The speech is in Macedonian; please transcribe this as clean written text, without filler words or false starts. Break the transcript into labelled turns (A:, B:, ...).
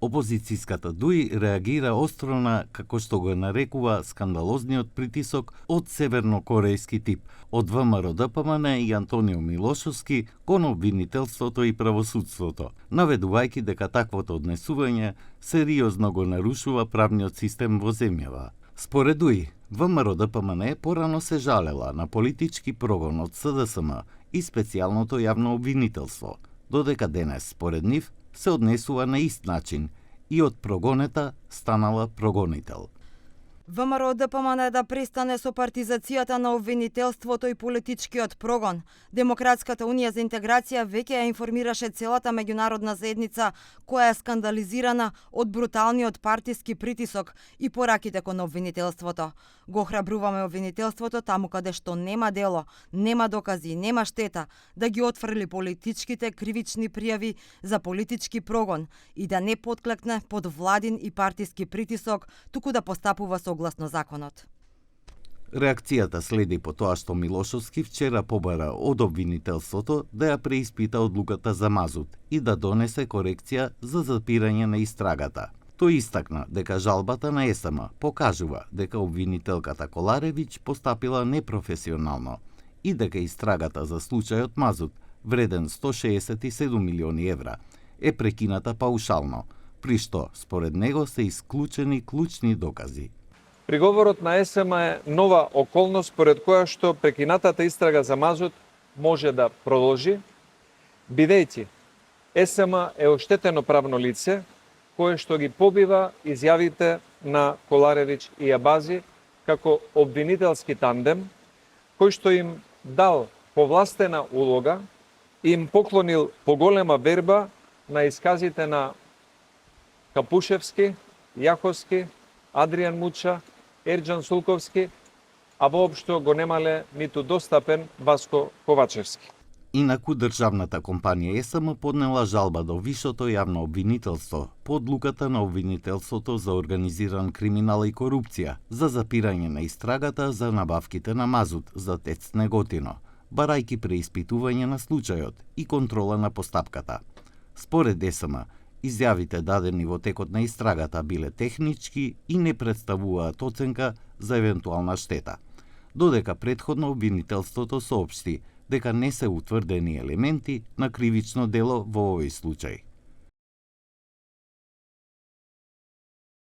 A: Опозицијската ДУИ реагира остро на, како што го нарекува, скандалозниот притисок од севернокорејски тип, од ВМРО ДПМН и Антонио Милошовски кон обвинителството и правосудството, наведувајќи дека таквото однесување сериозно го нарушува правниот систем во земјава. Според ДУИ, ВМРО ДПМН порано се жалела на политички прогон од СДСМ и специјалното јавно обвинителство, додека денес, според нив, се однесува на ист начин и од прогонета станала прогонител.
B: ВМРО ДПМН да престане со партизацијата на обвинителството и политичкиот прогон. Демократската унија за интеграција веќе ја информираше целата меѓународна заедница која е скандализирана од бруталниот партиски притисок и пораките кон обвинителството. Го храбруваме обвинителството таму каде што нема дело, нема докази, нема штета, да ги отфрли политичките кривични пријави за политички прогон и да не потклекне под владин и партиски притисок, туку да постапува согласно законот.
A: Реакцијата следи по тоа што Милошовски вчера побара од обвинителството да ја преиспита одлуката за Мазут и да донесе корекција за запирање на истрагата. Тој истакна дека жалбата на ЕСМ покажува дека обвинителката Коларевиќ постапила непрофесионално и дека истрагата за случајот Мазут, вреден 167 милиони евра, е прекината паушално, при што, според него, се исклучени клучни докази.
C: Приговорот на ЕСМ е нова околност според која што прекинатата истрага за Мазут може да продолжи, бидејќи ЕСМ е оштетено правно лице кое што ги побива изјавите на Коларевиќ и Абази како обвинителски тандем, кој што им дал повластена улога и им поклонил поголема верба на исказите на Капушевски, Јаховски, Адријан Муча, Ерџан Сулковски, а воопшто го немале ниту достапен Васко Ковачевски.
A: Инаку државната компанија ЕСМ поднела жалба до Вишото јавно обвинителство по одлуката на обвинителството за организиран криминал и корупција за запирање на истрагата за набавките на мазут за ТЕЦ Неготино, барајќи преиспитување на случајот и контрола на постапката. Според ЕСМ, изјавите дадени во текот на истрагата биле технички и не представуваат оценка за евентуална штета, додека претходно обвинителството соопшти дека не се утврдени елементи на кривично дело во овој случај.